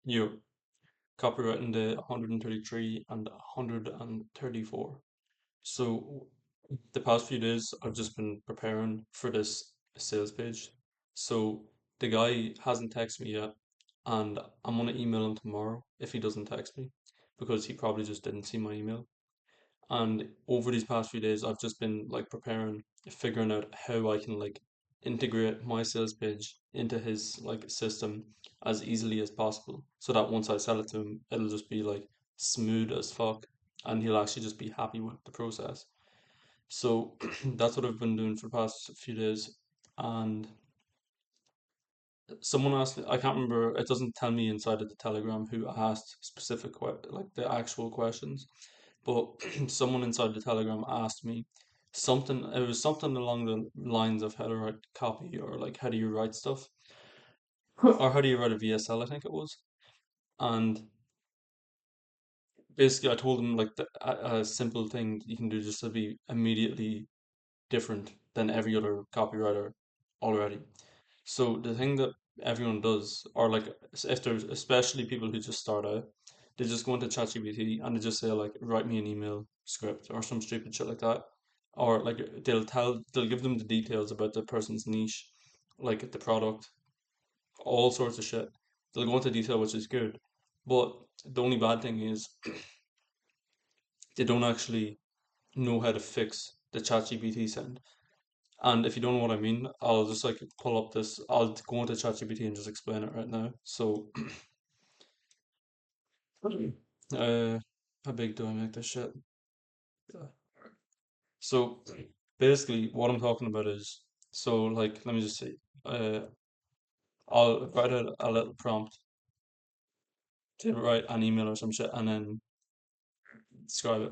Your copywriting day 133 and 134. So the past few days I've just been preparing for this sales page. So the guy hasn't texted me yet, and I'm gonna email him tomorrow if he doesn't text me because he probably just didn't see my email. And over these past few days, I've just been like preparing, figuring out how I can like integrate my sales page into his like system as easily as possible, so that once I sell it to him, it'll just be like smooth as fuck, and he'll actually just be happy with the process. So that's what I've been doing for the past few days. And someone asked, I can't remember, it doesn't tell me inside of the Telegram who asked specific like the actual questions, but someone inside the Telegram asked me something. It was something along the lines of how to write copy, or like how do you write stuff, or how do you write a VSL, I think it was. And basically, I told him like a simple thing you can do just to be immediately different than every other copywriter already. So the thing that everyone does, or like if there's especially people who just start out, they just go into ChatGPT and they just say like write me an email script or some stupid shit like that, or like they'll give them the details about the person's niche, like the product, all sorts of shit. They'll go into detail, which is good, but the only bad thing is they don't actually know how to fix the ChatGPT send. And if you don't know what I mean, I'll just like pull up this. I'll go into ChatGPT and just explain it right now. So, uh, how big do I make this shit? Yeah. So, basically, what I'm talking about is, so like, let me just see. Uh, I'll write a little prompt to write an email or some shit, and then describe it.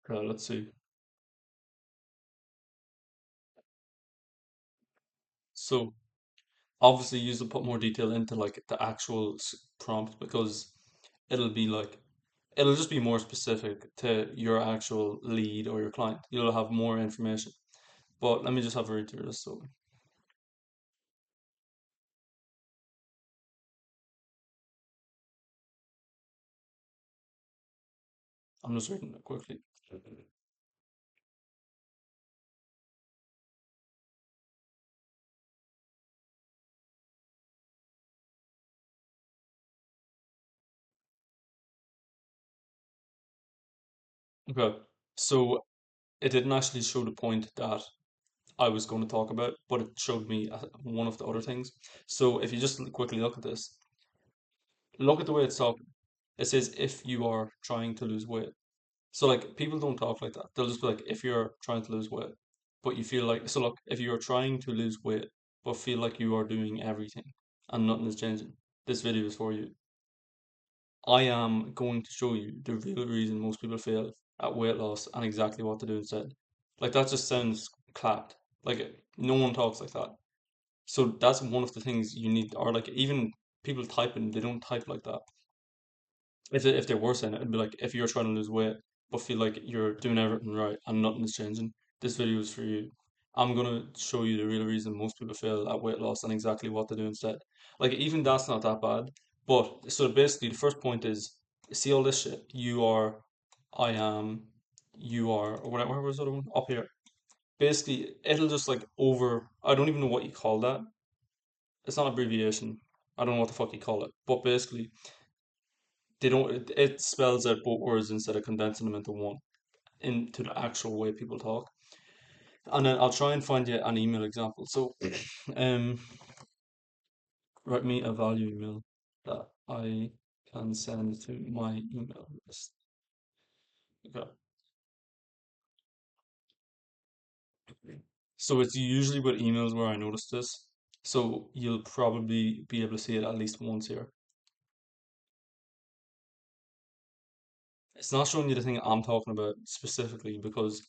Let's see. So, obviously, you will put more detail into like the actual prompt because it'll be like it'll just be more specific to your actual lead or your client. You'll have more information. But let me just have a read through this. So I'm just reading it quickly. Okay. So it didn't actually show the point that I was going to talk about, but it showed me one of the other things. So if you just quickly look at this, look at the way it's talking. It says if you are trying to lose weight. So like people don't talk like that. They'll just be like if you're trying to lose weight, but you feel like so look, if you're trying to lose weight but feel like you are doing everything and nothing is changing, this video is for you. I am going to show you the real reason most people fail at weight loss and exactly what to do instead. Like that just sounds clapped. Like no one talks like that. So that's one of the things you need, or like even people typing, they don't type like that. If they were saying it, it'd be like if you're trying to lose weight but feel like you're doing everything right and nothing is changing, this video is for you. I'm gonna show you the real reason most people fail at weight loss and exactly what to do instead. Like even that's not that bad. But so basically the first point is see all this shit. You are, I am, you are, or whatever was the other one? Up here. Basically it'll just like over I don't even know what you call that. It's not abbreviation. I don't know what the fuck you call it. But basically they don't it spells out both words instead of condensing them into one into the actual way people talk. And then I'll try and find you an email example. So um write me a value email that I can send to my email list. Okay. So it's usually with emails where I notice this. So you'll probably be able to see it at least once here. It's not showing you the thing I'm talking about specifically because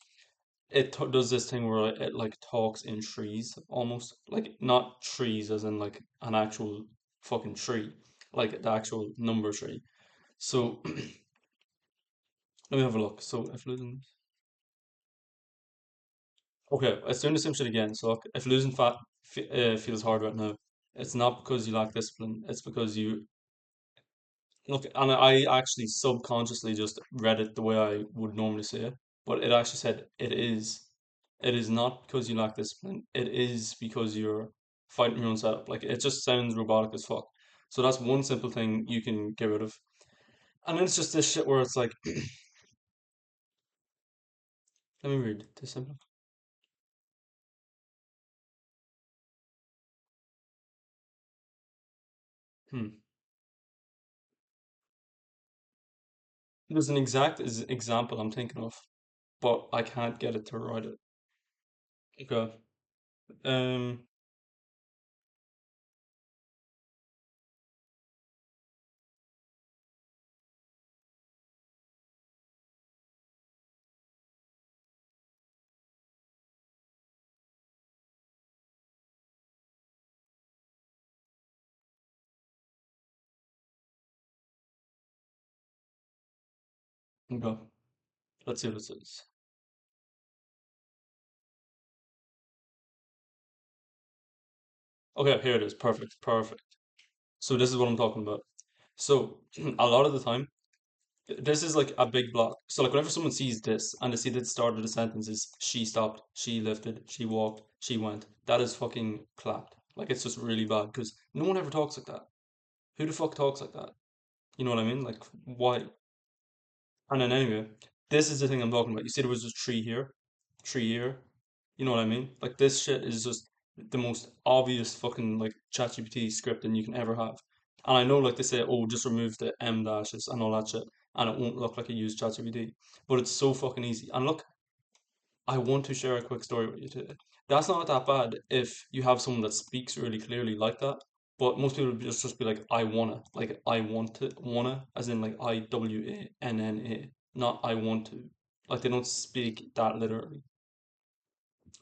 does this thing where it like talks in trees almost like not trees as in like an actual fucking tree, like the actual number tree. So let me have a look. So if losing, okay, it's doing the same shit again. So look, if losing fat feels hard right now, it's not because you lack discipline. It's because you look, and I actually subconsciously just read it the way I would normally say it, but it actually said it is not because you lack discipline. It is because you're fighting your own setup. Like it just sounds robotic as fuck. So that's one simple thing you can get rid of. And then it's just this shit where it's like, let me read this simple. Hmm. There's an exact example I'm thinking of, but I can't get it to write it. Okay. Um. Okay. Let's see what it says. Okay, here it is. Perfect. Perfect. So this is what I'm talking about. So a lot of the time, this is like a big block. So like whenever someone sees this and they see that the start of the sentence is she stopped, she lifted, she walked, she went, that is fucking clapped. Like it's just really bad because no one ever talks like that. Who the fuck talks like that? You know what I mean? Like why? And then anyway, this is the thing I'm talking about. You see there was just tree here, tree here. You know what I mean? Like this shit is just the most obvious fucking like ChatGPT scripting you can ever have. And I know like they say, oh, just remove the M dashes and all that shit, and it won't look like you use ChatGPT. But it's so fucking easy. And look, I want to share a quick story with you today. That's not that bad if you have someone that speaks really clearly like that. But most people just be like, I wanna, like I want to, wanna, as in like IWANNA, not I want to. Like they don't speak that literally.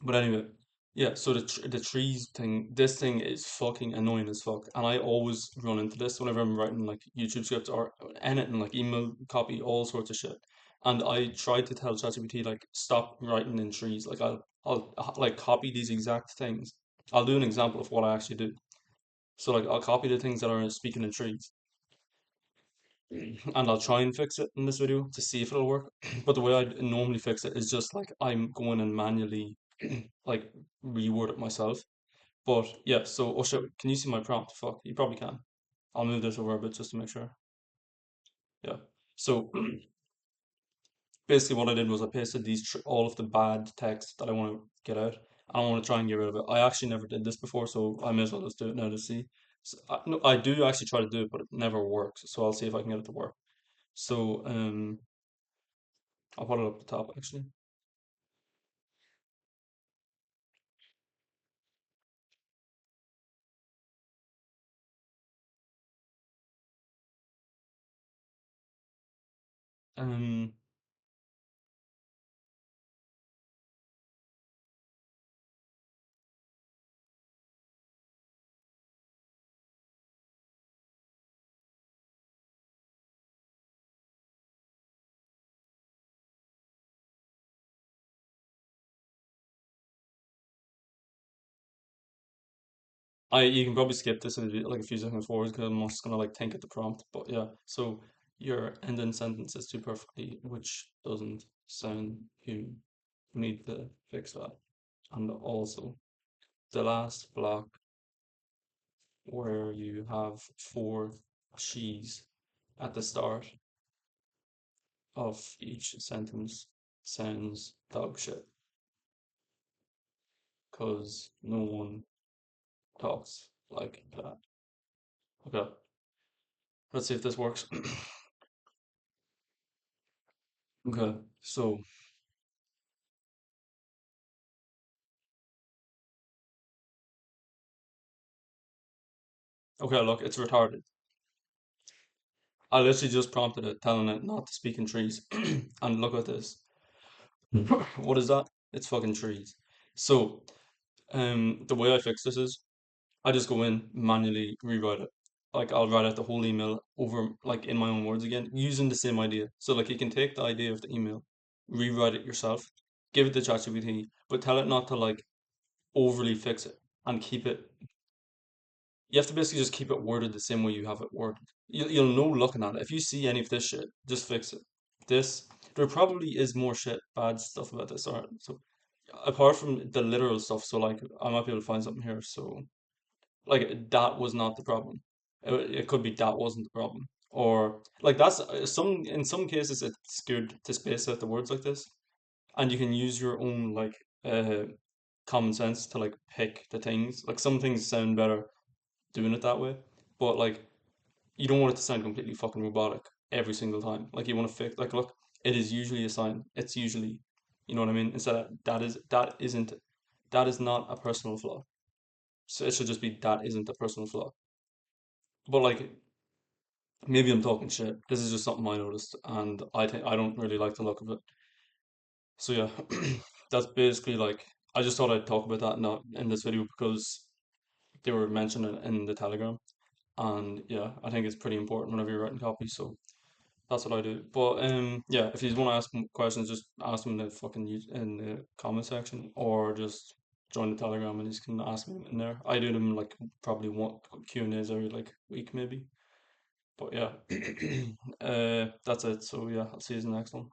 But anyway, yeah. So the trees thing, this thing is fucking annoying as fuck, and I always run into this whenever I'm writing like YouTube scripts or anything like email copy, all sorts of shit. And I try to tell ChatGPT like stop writing in trees. Like I'll like copy these exact things. I'll do an example of what I actually do. So like I'll copy the things that are speaking in trees, and I'll try and fix it in this video to see if it'll work. But the way I normally fix it is just like I'm going and manually like reword it myself. But yeah, so oh shit, can you see my prompt? Fuck, you probably can. I'll move this over a bit just to make sure. Yeah. So basically what I did was I pasted these all of the bad text that I want to get out. I want to try and get rid of it. I actually never did this before, so I may as well just do it now to see. So, no, I do actually try to do it, but it never works. So I'll see if I can get it to work. So I'll put it up the top actually. Um, I you can probably skip this like a few seconds forward because I'm just gonna like think at the prompt. But yeah, so your ending sentence is too perfectly, which doesn't sound human. We need to fix that. And also the last block where you have four she's at the start of each sentence sounds dog shit because no one talks like that. Okay, let's see if this works. Okay, so okay, look, it's retarded. I literally just prompted it, telling it not to speak in trees. And look at this. What is that? It's fucking trees. So, the way I fix this is I just go in, manually rewrite it. like I'll write out the whole email over like in my own words again, using the same idea. So like you can take the idea of the email, rewrite it yourself, give it to ChatGPT, but tell it not to like overly fix it and keep it. You have to basically just keep it worded the same way you have it worded. You'll know looking at it. If you see any of this shit, just fix it. This there probably is more shit, bad stuff about this. Alright, so apart from the literal stuff, so like I might be able to find something here. So like that was not the problem. It could be that wasn't the problem, or like that's some in some cases it's good to space out the words like this, and you can use your own like common sense to like pick the things. Like some things sound better doing it that way, but like you don't want it to sound completely fucking robotic every single time. Like you want to fix like look, it is usually a sign. It's usually, you know what I mean. Instead of that isn't that is not a personal flaw. So it should just be that isn't a personal flaw. But like maybe I'm talking shit. This is just something I noticed, and I think I don't really like the look of it. So yeah, that's basically like I just thought I'd talk about that not in this video because they were mentioned in the Telegram, and yeah, I think it's pretty important whenever you're writing copy. So that's what I do. But yeah, if you want to ask questions, just ask them in the fucking in the comment section, or just join the Telegram and you can ask me in there. I do them like probably one Q&As every like week maybe. But yeah, that's it. So yeah, I'll see you in the next one.